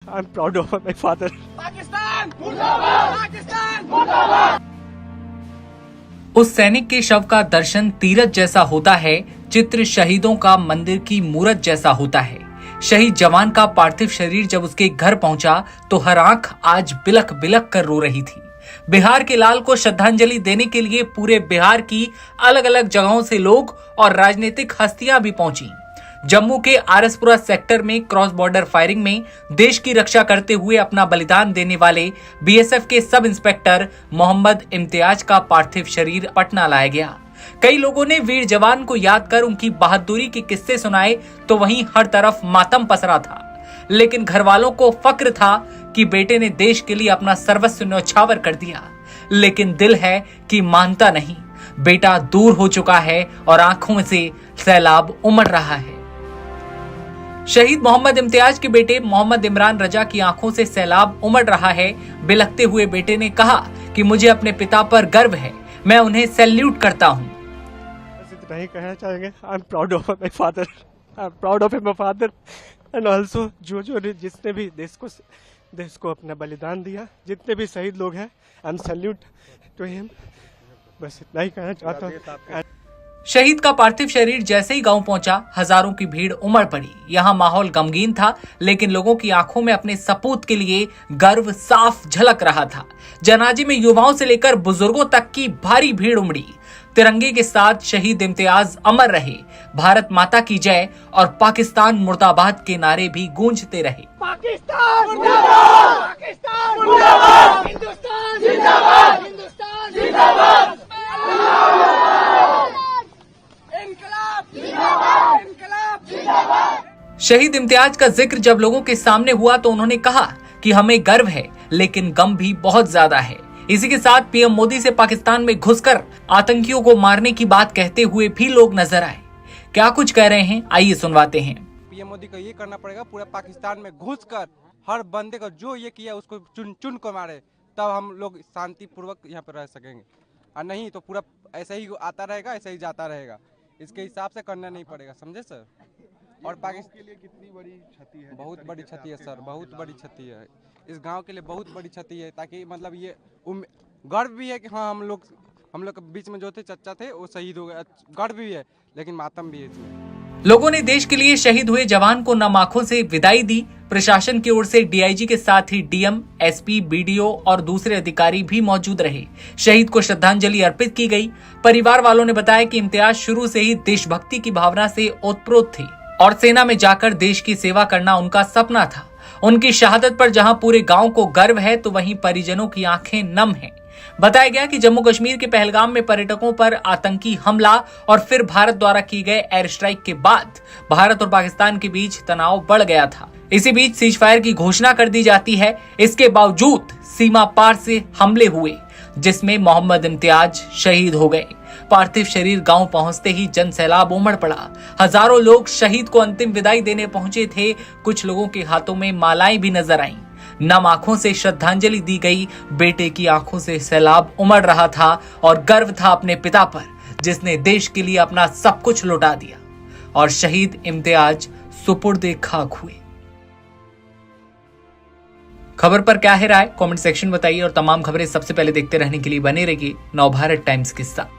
I'm proud of my father. Pakistan मुर्दाबाद! पाकिस्तान मुर्दाबाद! उस सैनिक के शव का दर्शन तीरथ जैसा होता है, चित्र शहीदों का मंदिर की मूरत जैसा होता है। शहीद जवान का पार्थिव शरीर जब उसके घर पहुंचा तो हर आंख आज बिलख बिलख कर रो रही थी। बिहार के लाल को श्रद्धांजलि देने के लिए पूरे बिहार की अलग अलग जगहों से लोग और राजनीतिक हस्तियां भी पहुंची। जम्मू के आरएसपुरा सेक्टर में क्रॉस बॉर्डर फायरिंग में देश की रक्षा करते हुए अपना बलिदान देने वाले बीएसएफ के सब इंस्पेक्टर मोहम्मद इम्तियाज का पार्थिव शरीर पटना लाया गया। कई लोगों ने वीर जवान को याद कर उनकी बहादुरी के किस्से सुनाए तो वहीं हर तरफ मातम पसरा था, लेकिन घर वालों को फक्र था कि बेटे ने देश के लिए अपना सर्वस्व न्यौछावर कर दिया। लेकिन दिल है कि मानता नहीं। बेटा दूर हो चुका है और आंखों से सैलाब उमड़ रहा है। शहीद मोहम्मद इम्तियाज के बेटे मोहम्मद इमरान रजा की आंखों से सैलाब उमड़ रहा है। बिलखते हुए बेटे ने कहा कि मुझे अपने पिता पर गर्व है, मैं उन्हें सैल्यूट करता हूं। बस इतना ही कहना चाहेंगे। I'm proud of my father. I'm proud of my father and also जो जिसने भी देश को अपना बलिदान दिया, जितने भी शहीद लोग हैं, I'm salute to him. बस इतना ही कहना चाहता हूँ। शहीद का पार्थिव शरीर जैसे ही गांव पहुंचा, हजारों की भीड़ उमड़ पड़ी। यहाँ माहौल गमगीन था, लेकिन लोगों की आंखों में अपने सपूत के लिए गर्व साफ झलक रहा था। जनाजे में युवाओं से लेकर बुजुर्गों तक की भारी भीड़ उमड़ी। तिरंगे के साथ शहीद इम्तियाज अमर रहे, भारत माता की जय और पाकिस्तान मुर्दाबाद के नारे भी गूंजते रहे। पाकिस्तान मुर्दाबाद! पाकिस्तान मुर्दाबाद! हिंदुस्तान जिंदाबाद! हिंदुस्तान जिंदाबाद! इनकलाब जिंदाबाद! इनकलाब जिंदाबाद! शहीद इम्तियाज का जिक्र जब लोगों के सामने हुआ तो उन्होंने कहा कि हमें गर्व है, लेकिन गम भी बहुत ज्यादा है। इसी के साथ पीएम मोदी से पाकिस्तान में घुसकर आतंकियों को मारने की बात कहते हुए भी लोग नजर आए। क्या कुछ कह रहे हैं, आइए सुनवाते हैं। पीएम मोदी को ये करना पड़ेगा, पूरा पाकिस्तान में घुसकर हर बंदे को जो ये किया उसको चुन चुन को मारे, तब हम लोग शांति पूर्वक यहाँ पर रह सकेंगे। और नहीं तो पूरा ऐसा ही आता रहेगा, ऐसा ही जाता रहेगा। इसके हिसाब से करना नहीं पड़ेगा, समझे सर। और पाकिस्तान के लिए कितनी बड़ी क्षति है? बहुत बड़ी क्षति है सर, बहुत बड़ी क्षति है। इस गांव के लिए बहुत बड़ी क्षति है, ताकि मतलब ये गर्व भी है कि हाँ हम लोग के बीच में जो थे चचा थे वो शहीद हो गए। गर्व भी है, लेकिन मातम भी है इसमें। लोगों ने देश के लिए शहीद हुए जवान को नम आंखों से विदाई दी। प्रशासन की ओर से डीआईजी के साथ ही डीएम, एसपी, बीडीओ और दूसरे अधिकारी भी मौजूद रहे। शहीद को श्रद्धांजलि अर्पित की गई। परिवार वालों ने बताया कि इम्तियाज शुरू से ही देशभक्ति की भावना से ओतप्रोत थे और सेना में जाकर देश की सेवा करना उनका सपना था। उनकी शहादत पर जहां पूरे गांव को गर्व है, तो वहीं परिजनों की आंखें नम हैं। बताया गया कि जम्मू कश्मीर के पहलगाम में पर्यटकों पर आतंकी हमला और फिर भारत द्वारा की गए एयर स्ट्राइक के बाद भारत और पाकिस्तान के बीच तनाव बढ़ गया था। इसी बीच सीज फायर की घोषणा कर दी जाती है। इसके बावजूद सीमा पार से हमले हुए, जिसमें मोहम्मद इम्तियाज शहीद हो गए। पार्थिव शरीर गांव पहुंचते ही जन सैलाब उमड़ पड़ा। हजारों लोग शहीद को अंतिम विदाई देने पहुंचे थे। कुछ लोगों के हाथों में मालाएं भी नजर आईं। नम आंखों से श्रद्धांजलि दी गई। बेटे की आंखों से सैलाब उमड़ रहा था और गर्व था अपने पिता पर, जिसने देश के लिए अपना सब कुछ लौटा दिया। और शहीद इम्तियाज सुपुर्दे खाक हुए। खबर पर क्या है राय, कमेंट सेक्शन बताइए और तमाम खबरें सबसे पहले देखते रहने के लिए बने रहिए नवभारत टाइम्स के साथ।